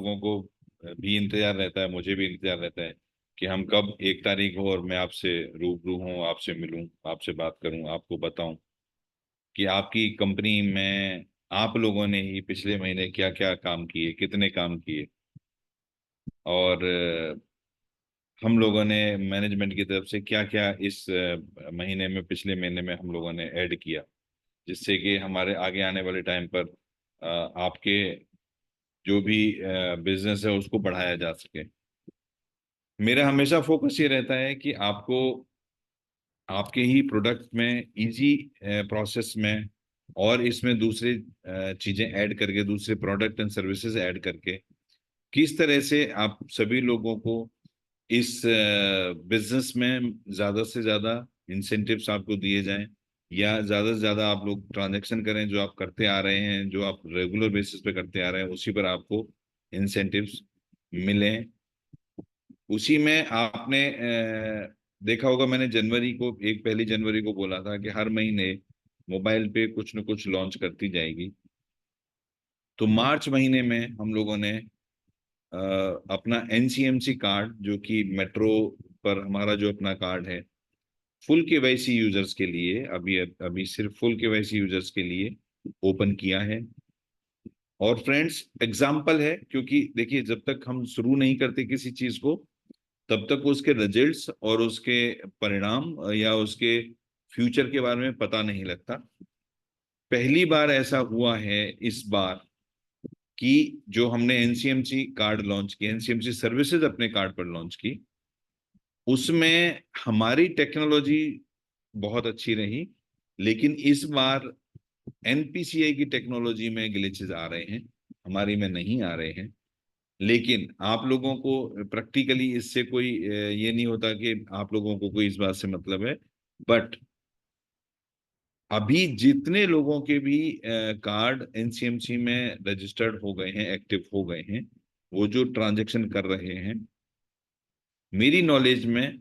लोगों को भी इंतजार रहता है, मुझे भी इंतजार रहता है कि हम कब 1 तारीख हो और मैं आपसे रूबरू हूँ, आपसे मिलूं, आपसे बात करूं, आपको बताऊं कि आपकी कंपनी में आप लोगों ने ही पिछले महीने क्या क्या काम किए, कितने काम किए। और हम लोगों ने मैनेजमेंट की तरफ से क्या क्या इस महीने में, पिछले महीने में हम लोगों ने ऐड किया, जिससे कि हमारे आगे आने वाले टाइम पर आपके जो भी बिजनेस है उसको बढ़ाया जा सके। मेरा हमेशा फोकस ये रहता है कि आपको आपके ही प्रोडक्ट में इजी प्रोसेस में और इसमें दूसरी चीजें ऐड करके, दूसरे प्रोडक्ट एंड सर्विसेज ऐड करके किस तरह से आप सभी लोगों को इस बिजनेस में ज्यादा से ज्यादा इंसेंटिव्स आपको दिए जाएं, या ज्यादा से ज्यादा आप लोग ट्रांजैक्शन करें, जो आप करते आ रहे हैं, जो आप रेगुलर बेसिस पे करते आ रहे हैं, उसी पर आपको इंसेंटिव्स मिलें। उसी में आपने देखा होगा, मैंने जनवरी को, 1 जनवरी को बोला था कि हर महीने मोबाइल पे कुछ न कुछ लॉन्च करती जाएगी। तो मार्च महीने में हम लोगों ने अ, अपना एनसीएमसी कार्ड, जो कि मेट्रो पर हमारा जो अपना कार्ड है, फुल केवाईसी यूजर्स के लिए, अभी अभी सिर्फ फुल केवाईसी यूजर्स के लिए ओपन किया है। और फ्रेंड्स, एग्जाम्पल है, क्योंकि देखिए जब तक हम शुरू नहीं करते किसी चीज को, तब तक उसके रिजल्ट्स और उसके परिणाम या उसके फ्यूचर के बारे में पता नहीं लगता। पहली बार ऐसा हुआ है इस बार कि जो हमने एनसीएमसी कार्ड लॉन्च किया, एनसीएमसी सर्विसेज अपने कार्ड पर लॉन्च की, उसमें हमारी टेक्नोलॉजी बहुत अच्छी रही, लेकिन इस बार एनपीसीआई की टेक्नोलॉजी में ग्लिचेस आ रहे हैं, हमारी में नहीं आ रहे हैं। लेकिन आप लोगों को प्रैक्टिकली इससे कोई ये नहीं होता कि आप लोगों को कोई इस बात से मतलब है। बट अभी जितने लोगों के भी कार्ड एनसीएमसी में रजिस्टर्ड हो गए हैं, एक्टिव हो गए हैं, वो जो ट्रांजैक्शन कर रहे हैं, मेरी नॉलेज में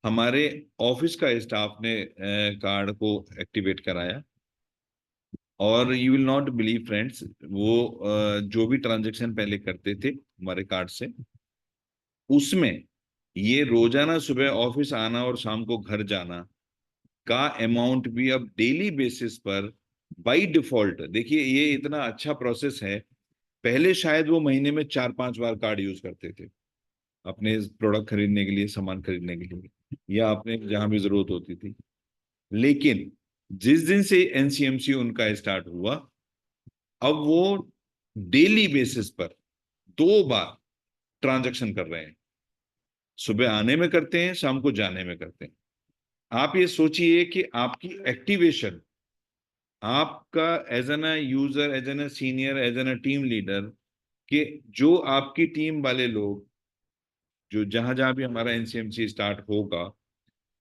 हमारे ऑफिस का स्टाफ ने कार्ड को एक्टिवेट कराया। और you will not believe friends, वो जो भी ट्रांजैक्शन पहले करते थे हमारे कार्ड से, उसमें ये रोजाना सुबह ऑफिस आना और शाम को घर जाना का अमाउंट भी अब डेली बेसिस पर बाय डिफॉल्ट, देखिए ये इतना अच्छा प्रोसेस है। पहले शायद वो महीने में 4-5 बार कार्ड यूज करते थे अपने प्रोडक्ट खरीदने के लिए, सामान खरीदने के लिए, या अपने जहां भी जरूरत होती थी। लेकिन जिस दिन से एनसीएमसी उनका स्टार्ट हुआ, अब वो डेली बेसिस पर 2 बार ट्रांजैक्शन कर रहे हैं। सुबह आने में करते हैं, शाम को जाने में करते हैं। आप ये सोचिए कि आपकी एक्टिवेशन, आपका as an user, as an senior, as an team leader, कि जो आपकी टीम वाले लोग, जो जहां जहां भी हमारा एनसीएमसी स्टार्ट होगा,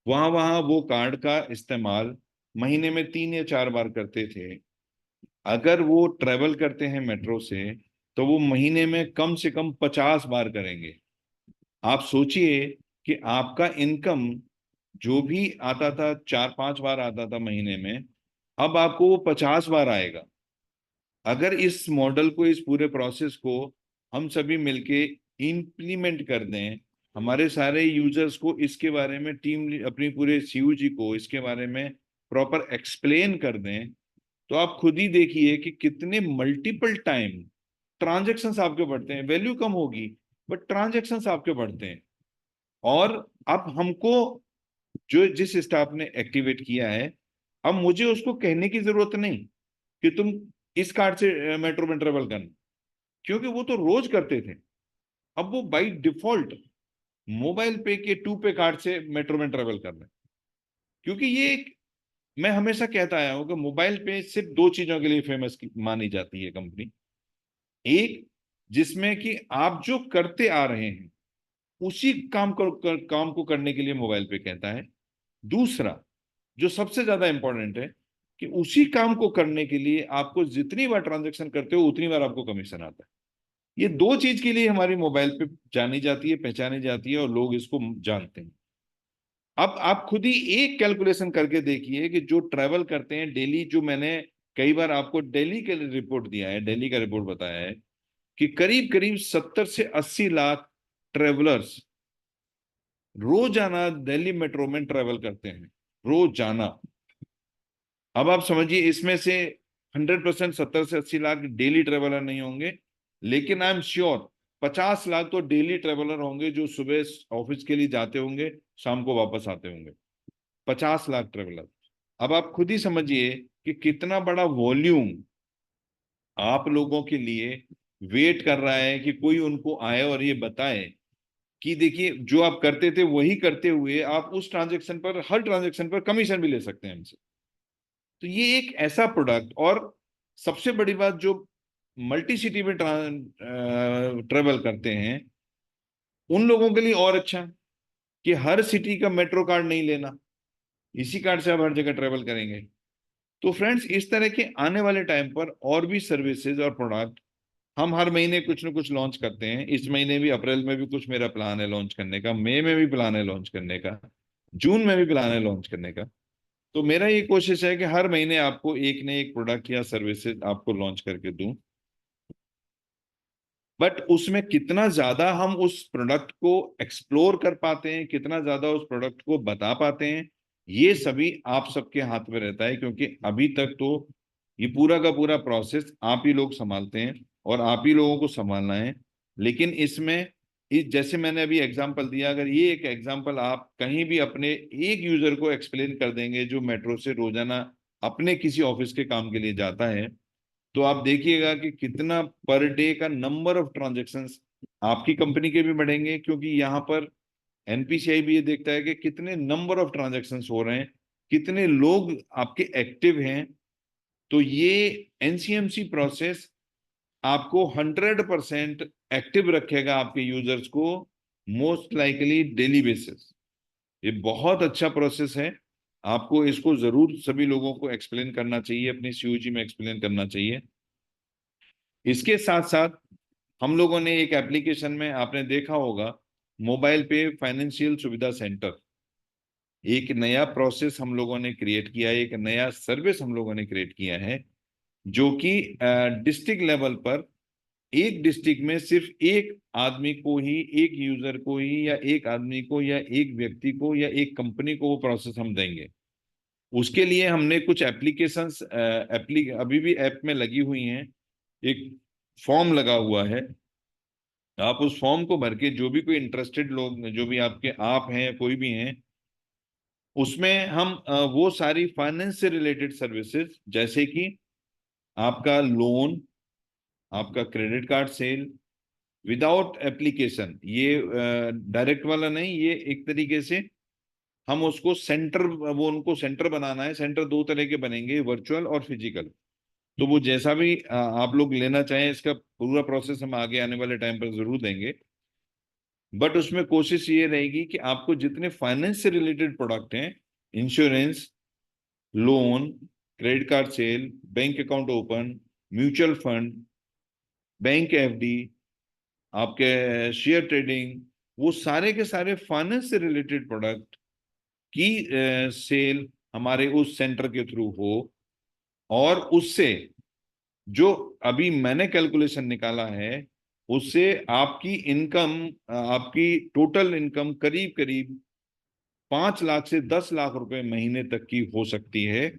वहां वहां वो कार्ड का इस्तेमाल महीने में 3 या 4 बार करते थे। अगर वो ट्रेवल करते हैं मेट्रो से, तो वो महीने में कम से कम 50 बार करेंगे। आप सोचिए कि आपका इनकम जो भी आता था, 4-5 बार आता था महीने में, अब आपको वो 50 बार आएगा। अगर इस मॉडल को, इस पूरे प्रोसेस को हम सभी मिलके इम्प्लीमेंट कर दें, हमारे सारे यूजर्स को इसके बारे में, टीम अपनी पूरे सीयूजी को इसके बारे में प्रॉपर एक्सप्लेन कर दें, तो आप खुद ही देखिए कि कितने मल्टीपल टाइम ट्रांजेक्शन्स आपके बढ़ते हैं। वैल्यू कम होगी, बट ट्रांजेक्शन्स आपके बढ़ते हैं। और अब हमको, जो जिस स्टाफ ने एक्टिवेट किया है, अब मुझे उसको कहने की जरूरत नहीं कि तुम इस कार्ड से मेट्रो में ट्रेवल करना, क्योंकि वो तो रोज करते थे। अब वो बाई डिफॉल्ट मोबाइल पे के 2 पे कार्ड से मेट्रो में ट्रेवल कर रहे हैं। क्योंकि मैं हमेशा कहता आया हूं कि मोबाइल पे सिर्फ 2 चीजों के लिए फेमस मानी जाती है कंपनी। एक, जिसमें कि आप जो करते आ रहे हैं उसी काम को करने के लिए मोबाइल पे कहता है। दूसरा, जो सबसे ज्यादा इंपॉर्टेंट है, कि उसी काम को करने के लिए आपको जितनी बार ट्रांजेक्शन करते हो उतनी बार आपको कमीशन आता है। ये 2 चीज के लिए हमारी मोबाइल पे जानी जाती है, पहचानी जाती है, और लोग इसको जानते हैं। अब आप खुद ही एक कैलकुलेशन करके देखिए कि जो ट्रैवल करते हैं डेली, जो मैंने कई बार आपको दिल्ली के रिपोर्ट दिया है, दिल्ली का रिपोर्ट बताया है, कि करीब करीब 70 से 80 लाख ट्रेवलर्स रोजाना दिल्ली मेट्रो में ट्रेवल करते हैं, रोजाना। अब आप समझिए, इसमें से 100% 70 से 80 लाख डेली ट्रेवलर नहीं होंगे, लेकिन आई एम श्योर 50 लाख तो डेली ट्रेवलर होंगे जो सुबह ऑफिस के लिए जाते होंगे, शाम को वापस आते होंगे। 50 लाख ट्रेवलर। अब आप खुद ही समझिए कि कितना बड़ा वॉल्यूम आप लोगों के लिए वेट कर रहा है कि कोई उनको आए और ये बताए कि देखिए जो आप करते थे वही करते हुए आप उस ट्रांजेक्शन पर, हर ट्रांजेक्शन पर कमीशन भी ले सकते हैं हमसे। तो ये एक ऐसा प्रोडक्ट, और सबसे बड़ी बात, जो मल्टी सिटी में ट्रेवल करते हैं उन लोगों के लिए और अच्छा कि हर सिटी का मेट्रो कार्ड नहीं लेना, इसी कार्ड से आप हर जगह ट्रेवल करेंगे। तो फ्रेंड्स, इस तरह के आने वाले टाइम पर और भी सर्विसेज और प्रोडक्ट हम हर महीने कुछ ना कुछ लॉन्च करते हैं। इस महीने भी, अप्रैल में भी कुछ मेरा प्लान है लॉन्च करने का, मई में भी प्लान है लॉन्च करने का, जून में भी प्लान है लॉन्च करने का। तो मेरा ये कोशिश है कि हर महीने आपको एक न एक प्रोडक्ट या सर्विसेज आपको लॉन्च करके दूं। बट उसमें कितना ज्यादा हम उस प्रोडक्ट को एक्सप्लोर कर पाते हैं, कितना ज्यादा उस प्रोडक्ट को बता पाते हैं, ये सभी आप सबके हाथ में रहता है, क्योंकि अभी तक तो ये पूरा का पूरा प्रोसेस आप ही लोग संभालते हैं और आप ही लोगों को संभालना है। लेकिन इसमें जैसे मैंने अभी एग्जांपल दिया, अगर ये एक एग्जांपल आप कहीं भी अपने एक यूजर को एक्सप्लेन कर देंगे जो मेट्रो से रोजाना अपने किसी ऑफिस के काम के लिए जाता है, तो आप देखिएगा कि कितना पर डे का नंबर ऑफ ट्रांजेक्शन्स आपकी कंपनी के भी बढ़ेंगे, क्योंकि यहाँ पर एनपीसीआई भी ये देखता है कि कितने नंबर ऑफ ट्रांजेक्शन्स हो रहे हैं, कितने लोग आपके एक्टिव हैं। तो ये एनसीएमसी प्रोसेस आपको 100% एक्टिव रखेगा आपके यूजर्स को, मोस्ट लाइकली डेली बेसिस। ये बहुत अच्छा प्रोसेस है। आपको इसको जरूर सभी लोगों को एक्सप्लेन करना चाहिए, अपनी सीयूजी में एक्सप्लेन करना चाहिए। इसके साथ साथ हम लोगों ने एक एप्लीकेशन में, आपने देखा होगा, मोबाइल पे फाइनेंशियल सुविधा सेंटर, एक नया प्रोसेस हम लोगों ने क्रिएट किया है, एक नया सर्विस हम लोगों ने क्रिएट किया है, जो कि डिस्ट्रिक्ट लेवल पर एक डिस्ट्रिक्ट में सिर्फ एक आदमी को ही, एक यूजर को ही, या एक आदमी को, या एक व्यक्ति को, या एक कंपनी को वो प्रोसेस हम देंगे। उसके लिए हमने कुछ एप्लीकेशंस अभी भी ऐप में लगी हुई हैं। एक फॉर्म लगा हुआ है, आप उस फॉर्म को भर के, जो भी कोई इंटरेस्टेड लोग, जो भी आपके आप हैं, कोई भी हैं, उसमें हम वो सारी फाइनेंस से रिलेटेड सर्विसेज, जैसे कि आपका लोन, आपका credit card sale, without application, ये डायरेक्ट वाला नहीं, ये एक तरीके से हम उसको सेंटर, वो उनको सेंटर बनाना है। सेंटर दो तरह के बनेंगे, वर्चुअल और फिजिकल। तो वो जैसा भी आप लोग लेना चाहें, इसका पूरा प्रोसेस हम आगे आने वाले टाइम पर जरूर देंगे। बट उसमें कोशिश ये रहेगी कि आपको जितने फाइनेंस से रिलेटेड प्रोडक्ट हैं, insurance, loan, credit card sale, bank account open, mutual fund, bank FD, आपके शेयर ट्रेडिंग, वो सारे के सारे फाइनेंस से रिलेटेड प्रोडक्ट की सेल हमारे उस सेंटर के थ्रू हो। और उससे जो अभी मैंने कैलकुलेशन निकाला है, उससे आपकी इनकम, आपकी टोटल इनकम करीब करीब 5 लाख से 10 लाख रुपए महीने तक की हो सकती है,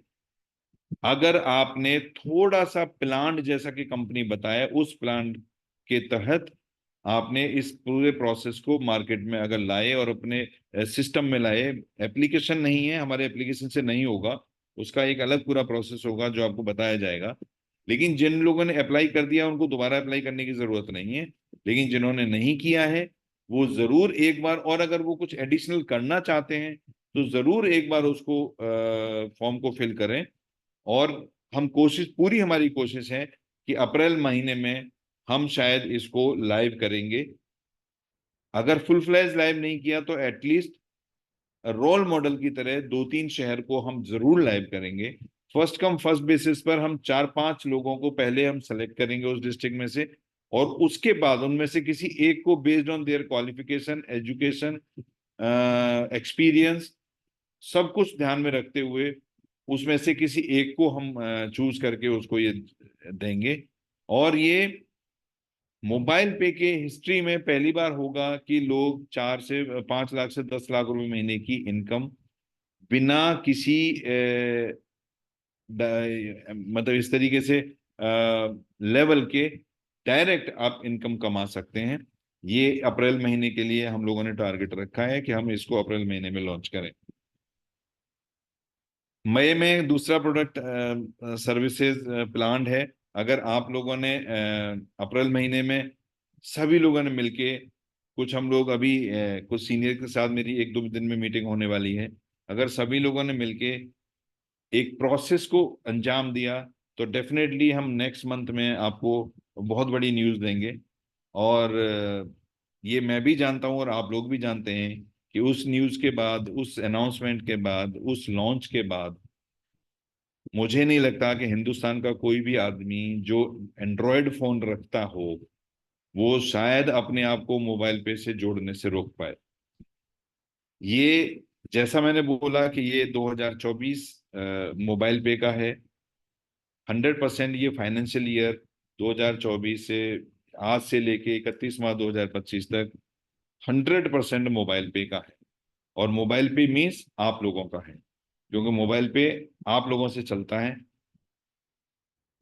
अगर आपने थोड़ा सा प्लान, जैसा कि कंपनी बताए, उस प्लान के तहत आपने इस पूरे प्रोसेस को मार्केट में अगर लाए और अपने सिस्टम में लाए। एप्लीकेशन नहीं है, हमारे एप्लीकेशन से नहीं होगा, उसका एक अलग पूरा प्रोसेस होगा जो आपको बताया जाएगा। लेकिन जिन लोगों ने अप्लाई कर दिया उनको दोबारा अप्लाई करने की जरूरत नहीं है, लेकिन जिन्होंने नहीं किया है वो जरूर एक बार, और अगर वो कुछ एडिशनल करना चाहते हैं तो जरूर एक बार उसको फॉर्म को फिल करें। और हम कोशिश, पूरी हमारी कोशिश है कि अप्रैल महीने में हम शायद इसको लाइव करेंगे। अगर फुल फ्लैज लाइव नहीं किया तो एटलीस्ट रोल मॉडल की तरह 2-3 शहर को हम जरूर लाइव करेंगे। फर्स्ट कम फर्स्ट बेसिस पर हम 4-5 लोगों को पहले हम सेलेक्ट करेंगे उस डिस्ट्रिक्ट में से, और उसके बाद उनमें से किसी एक को, based on their qualification, education, experience, सब कुछ ध्यान में रखते हुए, उसमें से किसी एक को हम चूज करके उसको ये देंगे। और ये मोबाइल पे के हिस्ट्री में पहली बार होगा कि लोग 4 से 5 लाख से 10 लाख रुपए महीने की इनकम बिना किसी मतलब इस तरीके से लेवल के डायरेक्ट आप इनकम कमा सकते हैं। ये अप्रैल महीने के लिए हम लोगों ने टारगेट रखा है कि हम इसको अप्रैल महीने में लॉन्च करें। मई में दूसरा प्रोडक्ट सर्विसेज प्लान्ड है। अगर आप लोगों ने अप्रैल महीने में सभी लोगों ने मिलके, कुछ हम लोग अभी कुछ सीनियर के साथ मेरी 1-2 दिन में मीटिंग होने वाली है, अगर सभी लोगों ने मिलके एक प्रोसेस को अंजाम दिया तो डेफिनेटली हम नेक्स्ट मंथ में आपको बहुत बड़ी न्यूज़ देंगे। और ये मैं भी जानता हूँ और आप लोग भी जानते हैं कि उस न्यूज़ के बाद, उस अनाउंसमेंट के बाद, उस लॉन्च के बाद मुझे नहीं लगता कि हिंदुस्तान का कोई भी आदमी जो एंड्रॉयड फोन रखता हो वो शायद अपने आप को मोबाइल पे से जोड़ने से रोक पाए। ये जैसा मैंने बोला कि ये 2024 मोबाइल पे का है। 100% ये फाइनेंशियल ईयर 2024 से आज से लेके 31 मार्च 2025 तक 100% मोबाइल पे का है। और मोबाइल पे मीन्स आप लोगों का है, क्योंकि मोबाइल पे आप लोगों से चलता है।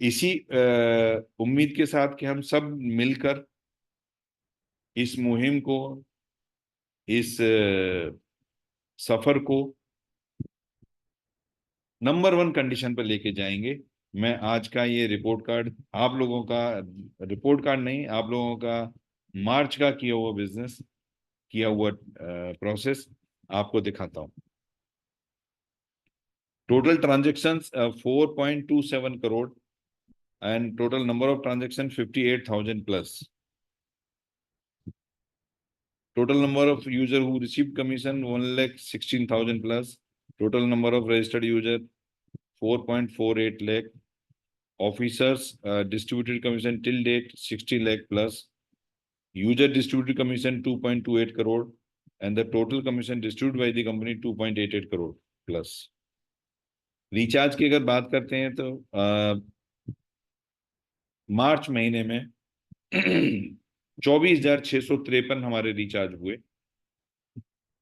इसी उम्मीद के साथ कि हम सब मिलकर इस मुहिम को, इस सफर को नंबर 1 कंडीशन पर लेके जाएंगे। मैं आज का ये रिपोर्ट कार्ड आप लोगों का, रिपोर्ट कार्ड नहीं, आप लोगों का मार्च का किया हुआ बिजनेस, किया हुआ प्रोसेस आपको दिखाता हूँ। Total transactions 4.27 crore and total number of transaction 58,000 plus. Total number of user who received commission 1,16,000 plus. Total number of registered user 4.48 lakh. Officers distributed commission till date 60 lakh plus. User distributed commission 2.28 crore, and the total commission distributed by the company 2.88 crore plus. Recharge की अगर बात करते हैं तो मार्च महीने में 24,653 हमारे recharge हुए,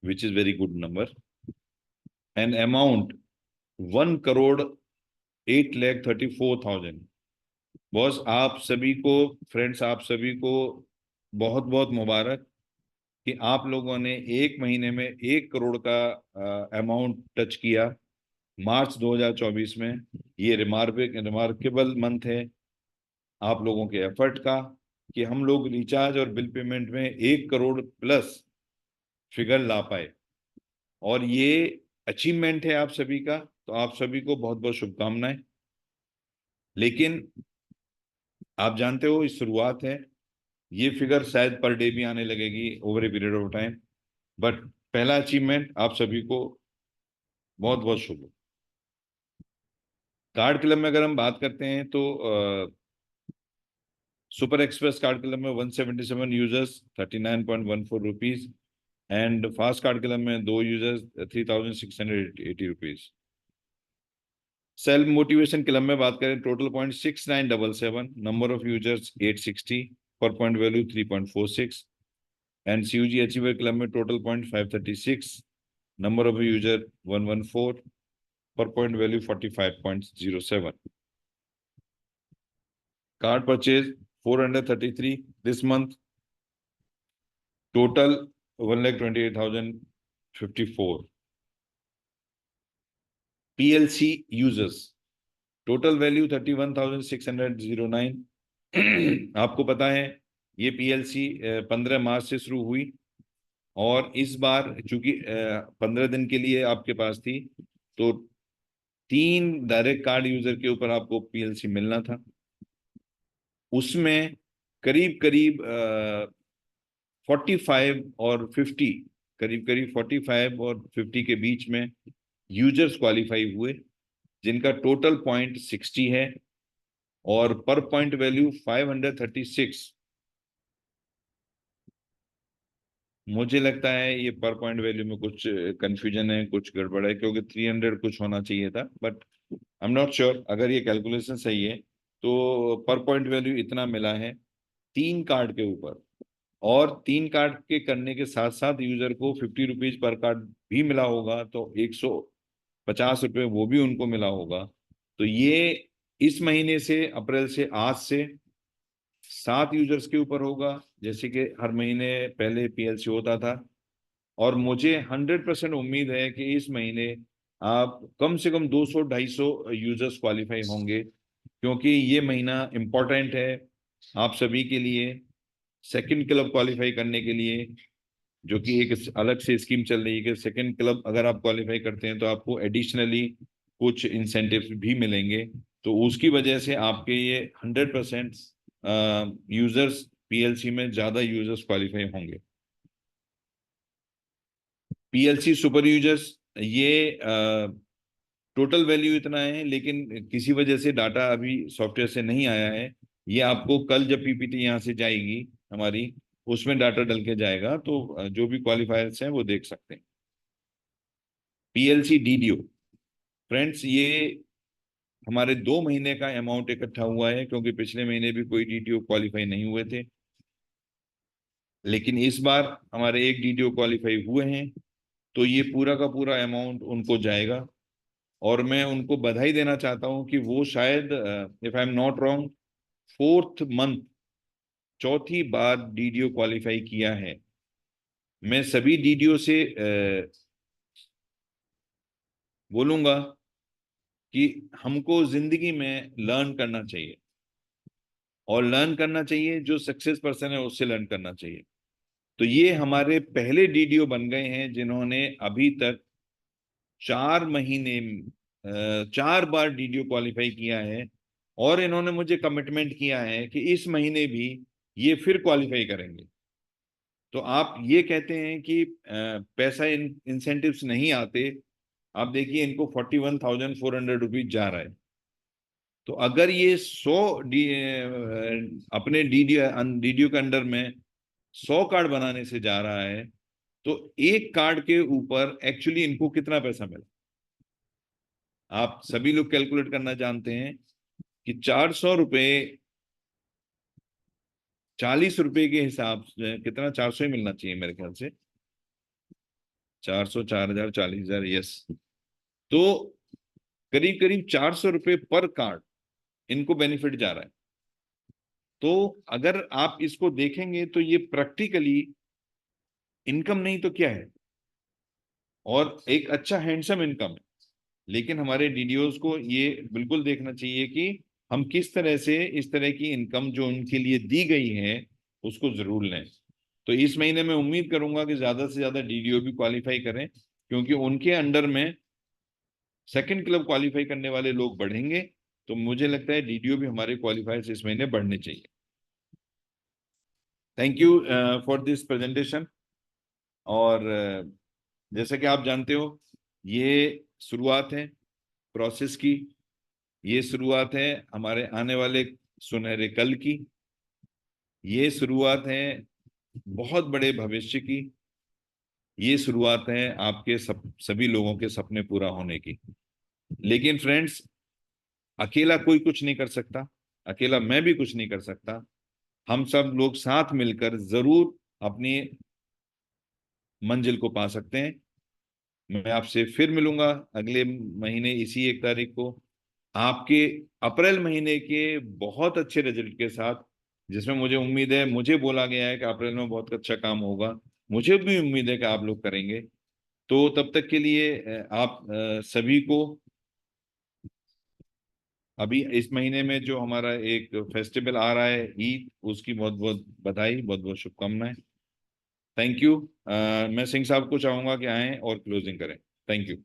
which is very good number. And amount 1,08,34,000। Boss आप सभी को, फ्रेंड्स आप सभी को बहुत बहुत मुबारक कि आप लोगों ने एक महीने में 1 करोड़ का अमाउंट टच किया मार्च 2024 में। ये रिमार्केबल मंथ है आप लोगों के एफर्ट का कि हम लोग रिचार्ज और बिल पेमेंट में 1 करोड़ प्लस फिगर ला पाए, और ये अचीवमेंट है आप सभी का। तो आप सभी को बहुत बहुत शुभकामनाएं। लेकिन आप जानते हो इस शुरुआत है, ये फिगर शायद पर डे भी आने लगेगी over a period of time, but पहला अचीवमेंट आप सभी को बहुत बहुत शुभ। कार्ड क्लब में अगर हम बात करते हैं तो सुपर एक्सप्रेस कार्ड क्लब में 177 users 39.14 rupees, and fast card club में 2 users 3,680 rupees. Self motivation club में बात करें, total point 6977, number of users 860, per point value 3.46। And CUG achiever club में total point 536, number of user 114, per point value 45.07। Card purchase 433 this month, total 1,28,054। PLC users total value 31,609। आपको पता है ये PLC 15 मार्च से शुरू हुई, और इस बार चूंकि 15 दिन के लिए आपके पास थी तो 3 डायरेक्ट कार्ड यूजर के ऊपर आपको PLC मिलना था। उसमें करीब करीब 45 और 50, करीब करीब 45 और 50 के बीच में यूजर्स क्वालिफाई हुए, जिनका टोटल पॉइंट 60 है और पर पॉइंट वैल्यू 536। मुझे लगता है ये पर पॉइंट वैल्यू में कुछ कंफ्यूजन है, कुछ गड़बड़ है, क्योंकि 300 कुछ होना चाहिए था, but I am not sure. अगर ये कैलकुलेशन सही है तो पर पॉइंट वैल्यू इतना मिला है 3 कार्ड के ऊपर, और 3 कार्ड के करने के साथ साथ यूजर को 50 रुपीज पर कार्ड भी मिला होगा, तो 150 रुपये वो भी उनको मिला होगा। तो ये इस महीने से, अप्रैल से, आज से 7 यूजर्स के ऊपर होगा, जैसे कि हर महीने पहले पीएलसी होता था। और मुझे 100% उम्मीद है कि इस महीने आप कम से कम 200-250 यूजर्स क्वालिफाई होंगे, क्योंकि ये महीना इम्पोर्टेंट है आप सभी के लिए, सेकंड क्लब क्वालिफाई करने के लिए, जो कि एक अलग से स्कीम चल रही है कि सेकंड क्लब अगर आप क्वालिफाई करते हैं तो आपको एडिशनली कुछ इंसेंटिव्स भी मिलेंगे। तो उसकी वजह से आपके ये 100% यूजर्स, पीएलसी में ज्यादा यूजर्स क्वालिफाई होंगे। पीएलसी सुपर यूजर्स, ये टोटल वैल्यू इतना है, लेकिन किसी वजह से डाटा अभी सॉफ्टवेयर से नहीं आया है। ये आपको कल जब पीपीटी यहाँ से जाएगी हमारी, उसमें डाटा डल के जाएगा, तो जो भी क्वालिफायर्स हैं वो देख सकते हैं। पीएलसी डीडीओ, फ्रेंड्स, ये हमारे 2 महीने का अमाउंट इकट्ठा हुआ है, क्योंकि पिछले महीने भी कोई डीडीओ क्वालिफाई नहीं हुए थे, लेकिन इस बार हमारे एक डीडीओ क्वालिफाई हुए हैं, तो ये पूरा का पूरा अमाउंट उनको जाएगा। और मैं उनको बधाई देना चाहता हूं कि वो शायद, if I am not wrong, 4th month, चौथी बार डीडीओ क्वालिफाई किया है। मैं सभी डीडीओ से बोलूंगा कि हमको जिंदगी में लर्न करना चाहिए, और लर्न करना चाहिए जो सक्सेस पर्सन है उससे लर्न करना चाहिए। तो ये हमारे पहले डीडीओ बन गए हैं जिन्होंने अभी तक 4 महीने 4 बार डीडीओ क्वालिफाई किया है, और इन्होंने मुझे कमिटमेंट किया है कि इस महीने भी ये फिर क्वालिफाई करेंगे। तो आप ये कहते हैं कि पैसा, इंसेंटिव्स नहीं आते, आप देखिए इनको 41,400 रुपीज जा रहा है। तो अगर ये 100 अपने डीडीओ के अंडर में 100 कार्ड बनाने से जा रहा है, तो एक कार्ड के ऊपर एक्चुअली इनको कितना पैसा मिला, आप सभी लोग कैलकुलेट करना जानते हैं कि 400 रुपये, 40 रुपए के हिसाब से कितना, 400 ही मिलना चाहिए मेरे ख्याल से। 400, 4,000, 40,000, यस। तो करीब करीब 400 रुपये पर कार्ड इनको बेनिफिट जा रहा है। तो अगर आप इसको देखेंगे तो ये प्रैक्टिकली इनकम नहीं तो क्या है, और एक अच्छा हैंडसम इनकम है। लेकिन हमारे डीडीओज को ये बिल्कुल देखना चाहिए कि हम किस तरह से इस तरह की इनकम जो उनके लिए दी गई है उसको जरूर लें। तो इस महीने में उम्मीद करूंगा कि ज्यादा से ज्यादा डीडीओ भी क्वालिफाई करें, क्योंकि उनके अंडर में सेकंड क्लब क्वालिफाई करने वाले लोग बढ़ेंगे। तो मुझे लगता है डीडीओ भी हमारे क्वालिफायर्स इस महीने बढ़ने चाहिए। Thank you for this presentation. और जैसे कि आप जानते हो, ये शुरुआत है प्रोसेस की, ये शुरुआत है हमारे आने वाले सुनहरे कल की, ये शुरुआत है बहुत बड़े भविष्य की, ये शुरुआत है आपके सभी लोगों के सपने पूरा होने की। लेकिन फ्रेंड्स, अकेला कोई कुछ नहीं कर सकता, अकेला मैं भी कुछ नहीं कर सकता। हम सब लोग साथ मिलकर जरूर अपनी मंजिल को पा सकते हैं। मैं आपसे फिर मिलूंगा अगले महीने इसी 1 तारीख को, आपके अप्रैल महीने के बहुत अच्छे रिजल्ट के साथ, जिसमें मुझे उम्मीद है, मुझे बोला गया है कि अप्रैल में बहुत अच्छा काम होगा, मुझे भी उम्मीद है कि आप लोग करेंगे। तो तब तक के लिए आप सभी को अभी इस महीने में जो हमारा एक फेस्टिवल आ रहा है, ईद, उसकी बहुत बहुत बधाई, बहुत बहुत शुभकामनाएं। Thank you. मैं सिंह साहब को चाहूंगा कि आएं और क्लोजिंग करें। Thank you.